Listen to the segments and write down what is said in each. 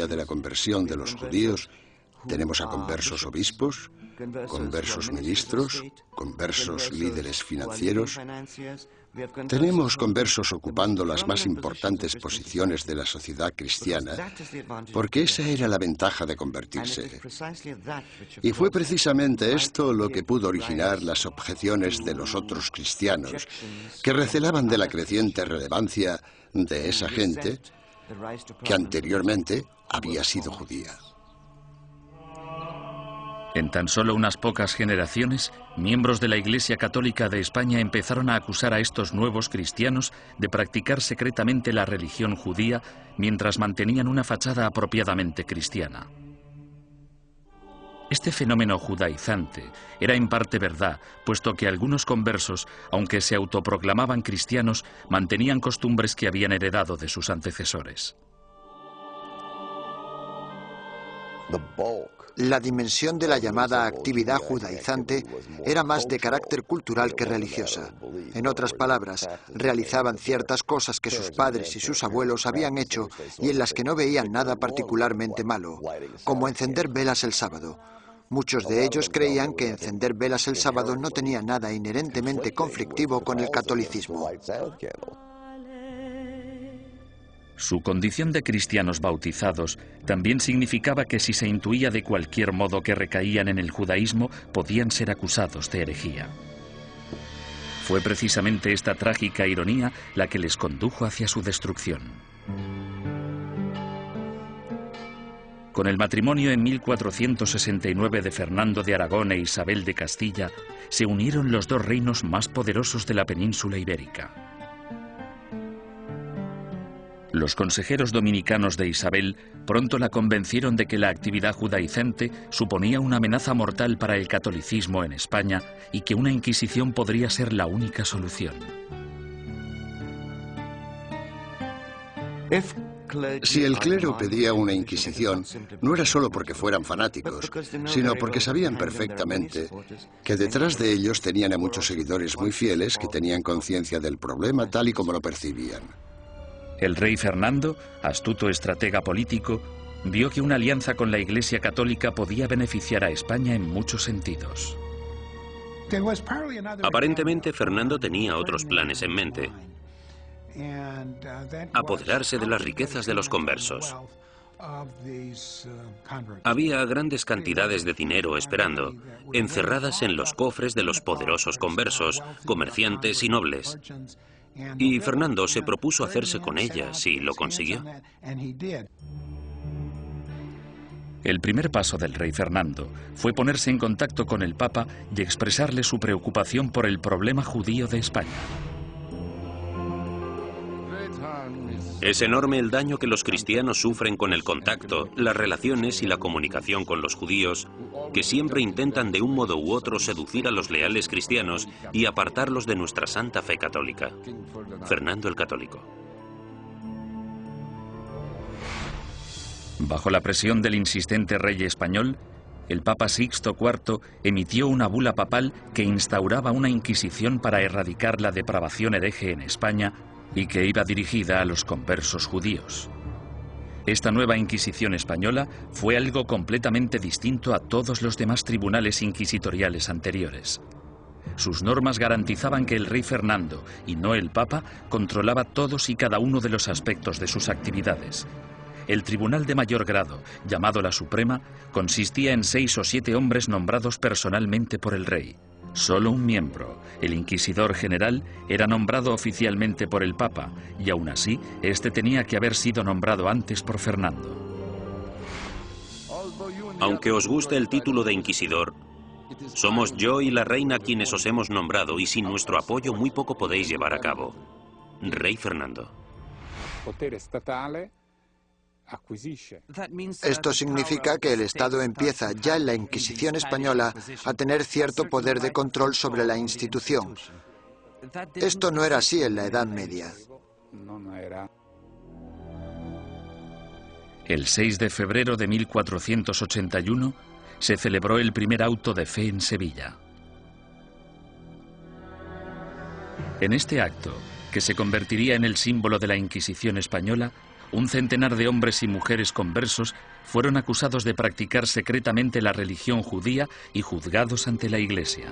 de la conversión de los judíos, tenemos a conversos obispos, conversos ministros, conversos líderes financieros. Tenemos conversos ocupando las más importantes posiciones de la sociedad cristiana, porque esa era la ventaja de convertirse. Y fue precisamente esto lo que pudo originar las objeciones de los otros cristianos, que recelaban de la creciente relevancia de esa gente que anteriormente había sido judía. En tan solo unas pocas generaciones, miembros de la Iglesia Católica de España empezaron a acusar a estos nuevos cristianos de practicar secretamente la religión judía mientras mantenían una fachada apropiadamente cristiana. Este fenómeno judaizante era en parte verdad, puesto que algunos conversos, aunque se autoproclamaban cristianos, mantenían costumbres que habían heredado de sus antecesores. La dimensión de la llamada actividad judaizante era más de carácter cultural que religiosa. En otras palabras, realizaban ciertas cosas que sus padres y sus abuelos habían hecho y en las que no veían nada particularmente malo, como encender velas el sábado. Muchos de ellos creían que encender velas el sábado no tenía nada inherentemente conflictivo con el catolicismo. Su condición de cristianos bautizados también significaba que si se intuía de cualquier modo que recaían en el judaísmo, podían ser acusados de herejía. Fue precisamente esta trágica ironía la que les condujo hacia su destrucción. Con el matrimonio en 1469 de Fernando de Aragón e Isabel de Castilla, se unieron los dos reinos más poderosos de la península ibérica. Los consejeros dominicanos de Isabel pronto la convencieron de que la actividad judaizante suponía una amenaza mortal para el catolicismo en España y que una inquisición podría ser la única solución. Si el clero pedía una inquisición, no era solo porque fueran fanáticos, sino porque sabían perfectamente que detrás de ellos tenían a muchos seguidores muy fieles que tenían conciencia del problema tal y como lo percibían. El rey Fernando, astuto estratega político, vio que una alianza con la Iglesia Católica podía beneficiar a España en muchos sentidos. Aparentemente, Fernando tenía otros planes en mente. Apoderarse de las riquezas de los conversos. Había grandes cantidades de dinero esperando, encerradas en los cofres de los poderosos conversos, comerciantes y nobles. Y Fernando se propuso hacerse con ellas y lo consiguió. El primer paso del rey Fernando fue ponerse en contacto con el Papa y expresarle su preocupación por el problema judío de España. Es enorme el daño que los cristianos sufren con el contacto, las relaciones y la comunicación con los judíos, que siempre intentan de un modo u otro seducir a los leales cristianos y apartarlos de nuestra santa fe católica. Fernando el Católico. Bajo la presión del insistente rey español, el Papa Sixto IV emitió una bula papal que instauraba una inquisición para erradicar la depravación hereje en España y que iba dirigida a los conversos judíos. Esta nueva Inquisición española fue algo completamente distinto a todos los demás tribunales inquisitoriales anteriores. Sus normas garantizaban que el rey Fernando, y no el Papa, controlaba todos y cada uno de los aspectos de sus actividades. El tribunal de mayor grado, llamado la Suprema, consistía en 6 o 7 hombres nombrados personalmente por el rey. Solo un miembro, el inquisidor general, era nombrado oficialmente por el Papa, y aún así, este tenía que haber sido nombrado antes por Fernando. Aunque os guste el título de inquisidor, somos yo y la reina quienes os hemos nombrado, y sin nuestro apoyo muy poco podéis llevar a cabo. Rey Fernando. Esto significa que el Estado empieza ya en la Inquisición española a tener cierto poder de control sobre la institución. Esto no era así en la Edad Media. El 6 de febrero de 1481 se celebró el primer auto de fe en Sevilla. En este acto, que se convertiría en el símbolo de la Inquisición española, un centenar de hombres y mujeres conversos fueron acusados de practicar secretamente la religión judía y juzgados ante la Iglesia.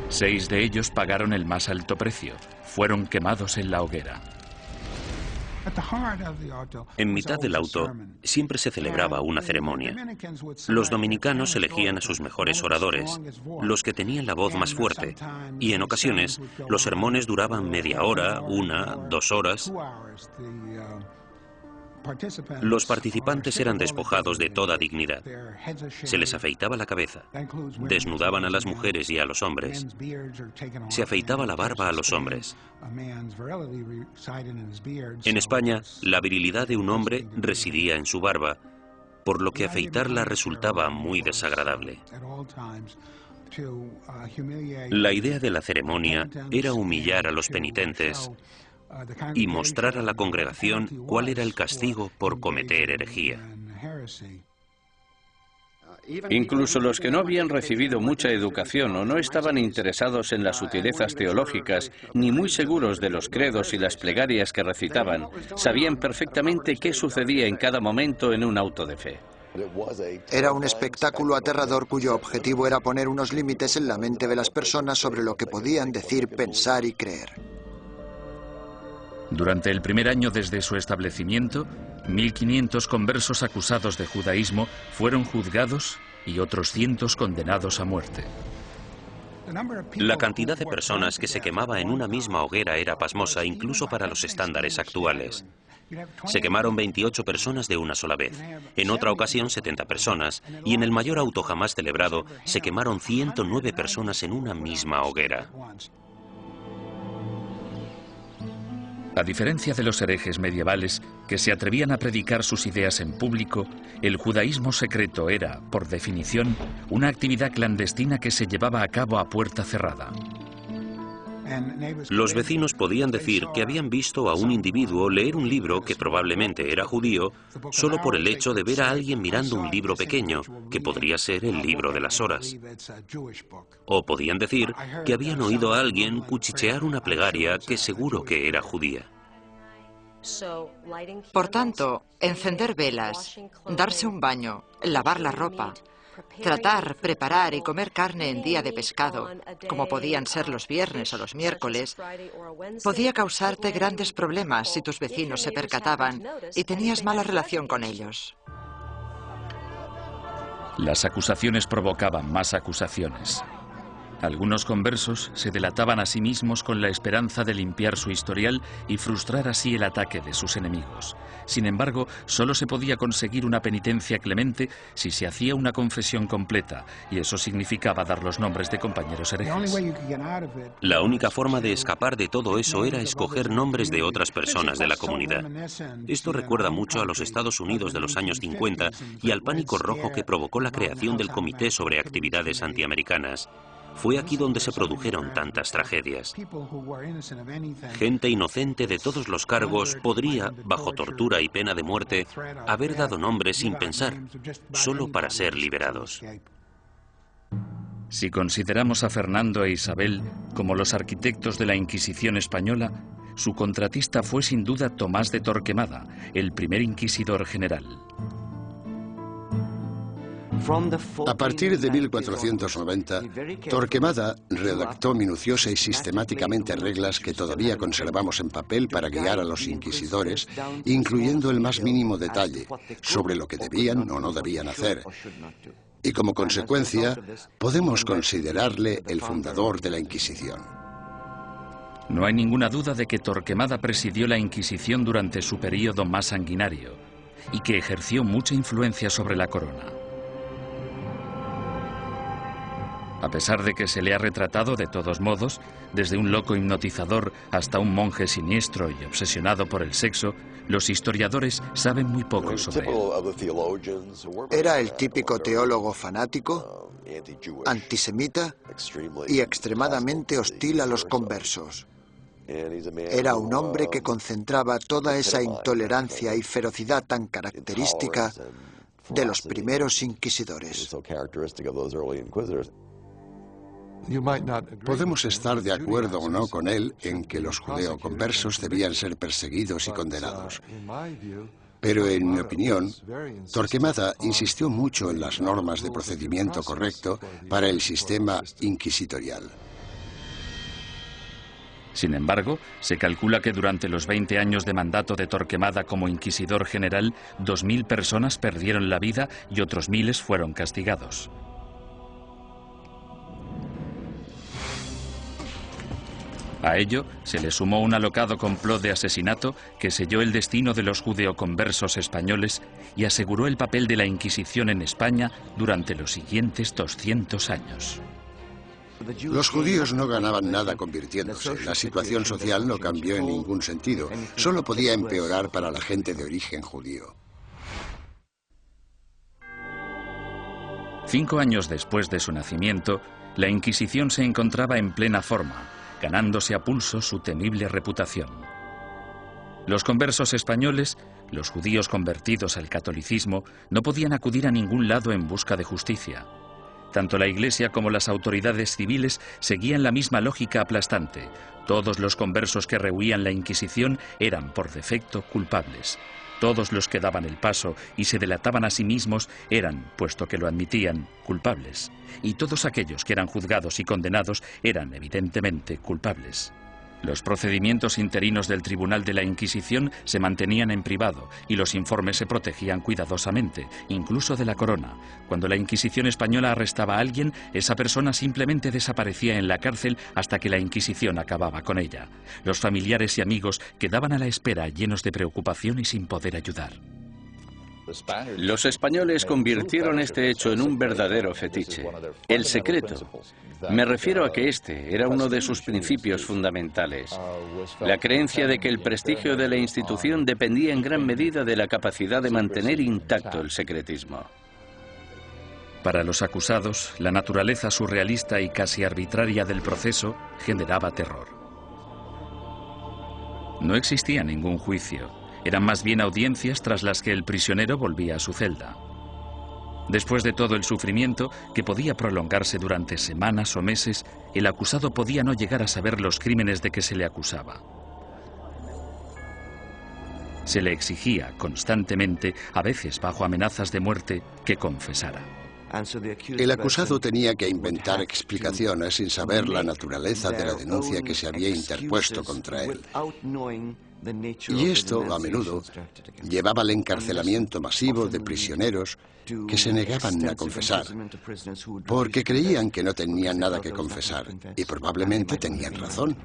6 de ellos pagaron el más alto precio. Fueron quemados en la hoguera. En mitad del auto siempre se celebraba una ceremonia. Los dominicanos elegían a sus mejores oradores, los que tenían la voz más fuerte, y en ocasiones los sermones duraban media hora, 1, 2 horas. Los participantes eran despojados de toda dignidad. Se les afeitaba la cabeza, desnudaban a las mujeres y a los hombres, se afeitaba la barba a los hombres. En España, la virilidad de un hombre residía en su barba, por lo que afeitarla resultaba muy desagradable. La idea de la ceremonia era humillar a los penitentes y mostrar a la congregación cuál era el castigo por cometer herejía. Incluso los que no habían recibido mucha educación o no estaban interesados en las sutilezas teológicas, ni muy seguros de los credos y las plegarias que recitaban, sabían perfectamente qué sucedía en cada momento en un auto de fe. Era un espectáculo aterrador cuyo objetivo era poner unos límites en la mente de las personas sobre lo que podían decir, pensar y creer. Durante el primer año desde su establecimiento, 1.500 conversos acusados de judaísmo fueron juzgados y otros cientos condenados a muerte. La cantidad de personas que se quemaba en una misma hoguera era pasmosa incluso para los estándares actuales. Se quemaron 28 personas de una sola vez, en otra ocasión 70 personas, y en el mayor auto jamás celebrado se quemaron 109 personas en una misma hoguera. A diferencia de los herejes medievales que se atrevían a predicar sus ideas en público, el judaísmo secreto era, por definición, una actividad clandestina que se llevaba a cabo a puerta cerrada. Los vecinos podían decir que habían visto a un individuo leer un libro que probablemente era judío solo por el hecho de ver a alguien mirando un libro pequeño, que podría ser el libro de las horas. O podían decir que habían oído a alguien cuchichear una plegaria que seguro que era judía. Por tanto, encender velas, darse un baño, lavar la ropa, tratar, preparar y comer carne en día de pescado, como podían ser los viernes o los miércoles, podía causarte grandes problemas si tus vecinos se percataban y tenías mala relación con ellos. Las acusaciones provocaban más acusaciones. Algunos conversos se delataban a sí mismos con la esperanza de limpiar su historial y frustrar así el ataque de sus enemigos. Sin embargo, solo se podía conseguir una penitencia clemente si se hacía una confesión completa, y eso significaba dar los nombres de compañeros herejes. La única forma de escapar de todo eso era escoger nombres de otras personas de la comunidad. Esto recuerda mucho a los Estados Unidos de los años 50 y al pánico rojo que provocó la creación del Comité sobre Actividades Antiamericanas. Fue aquí donde se produjeron tantas tragedias. Gente inocente de todos los cargos podría, bajo tortura y pena de muerte, haber dado nombres sin pensar, solo para ser liberados. Si consideramos a Fernando e Isabel como los arquitectos de la Inquisición española, su contratista fue sin duda Tomás de Torquemada, el primer inquisidor general. A partir de 1490, Torquemada redactó minuciosa y sistemáticamente reglas que todavía conservamos en papel para guiar a los inquisidores, incluyendo el más mínimo detalle sobre lo que debían o no debían hacer. Y como consecuencia, podemos considerarle el fundador de la Inquisición. No hay ninguna duda de que Torquemada presidió la Inquisición durante su período más sanguinario y que ejerció mucha influencia sobre la corona. A pesar de que se le ha retratado de todos modos, desde un loco hipnotizador hasta un monje siniestro y obsesionado por el sexo, los historiadores saben muy poco sobre él. Era el típico teólogo fanático, antisemita y extremadamente hostil a los conversos. Era un hombre que concentraba toda esa intolerancia y ferocidad tan característica de los primeros inquisidores. Podemos estar de acuerdo o no con él en que los judeoconversos debían ser perseguidos y condenados. Pero en mi opinión, Torquemada insistió mucho en las normas de procedimiento correcto para el sistema inquisitorial. Sin embargo, se calcula que durante los 20 años de mandato de Torquemada como inquisidor general, 2000 personas perdieron la vida y otros miles fueron castigados. A ello se le sumó un alocado complot de asesinato que selló el destino de los judeoconversos españoles y aseguró el papel de la Inquisición en España durante los siguientes 200 años. Los judíos no ganaban nada convirtiéndose. La situación social no cambió en ningún sentido. Solo podía empeorar para la gente de origen judío. 5 años después de su nacimiento, la Inquisición se encontraba en plena forma, ganándose a pulso su temible reputación. Los conversos españoles, los judíos convertidos al catolicismo, no podían acudir a ningún lado en busca de justicia. Tanto la Iglesia como las autoridades civiles seguían la misma lógica aplastante. Todos los conversos que rehuían la Inquisición eran, por defecto, culpables. Todos los que daban el paso y se delataban a sí mismos eran, puesto que lo admitían, culpables. Y todos aquellos que eran juzgados y condenados eran, evidentemente, culpables. Los procedimientos interinos del Tribunal de la Inquisición se mantenían en privado y los informes se protegían cuidadosamente, incluso de la corona. Cuando la Inquisición española arrestaba a alguien, esa persona simplemente desaparecía en la cárcel hasta que la Inquisición acababa con ella. Los familiares y amigos quedaban a la espera, llenos de preocupación y sin poder ayudar. Los españoles convirtieron este hecho en un verdadero fetiche, el secreto. Me refiero a que este era uno de sus principios fundamentales, la creencia de que el prestigio de la institución dependía en gran medida de la capacidad de mantener intacto el secretismo. Para los acusados, la naturaleza surrealista y casi arbitraria del proceso generaba terror. No existía ningún juicio. Eran más bien audiencias tras las que el prisionero volvía a su celda. Después de todo el sufrimiento, que podía prolongarse durante semanas o meses, el acusado podía no llegar a saber los crímenes de que se le acusaba. Se le exigía constantemente, a veces bajo amenazas de muerte, que confesara. El acusado tenía que inventar explicaciones sin saber la naturaleza de la denuncia que se había interpuesto contra él. Y esto, a menudo, llevaba al encarcelamiento masivo de prisioneros que se negaban a confesar, porque creían que no tenían nada que confesar, y probablemente tenían razón.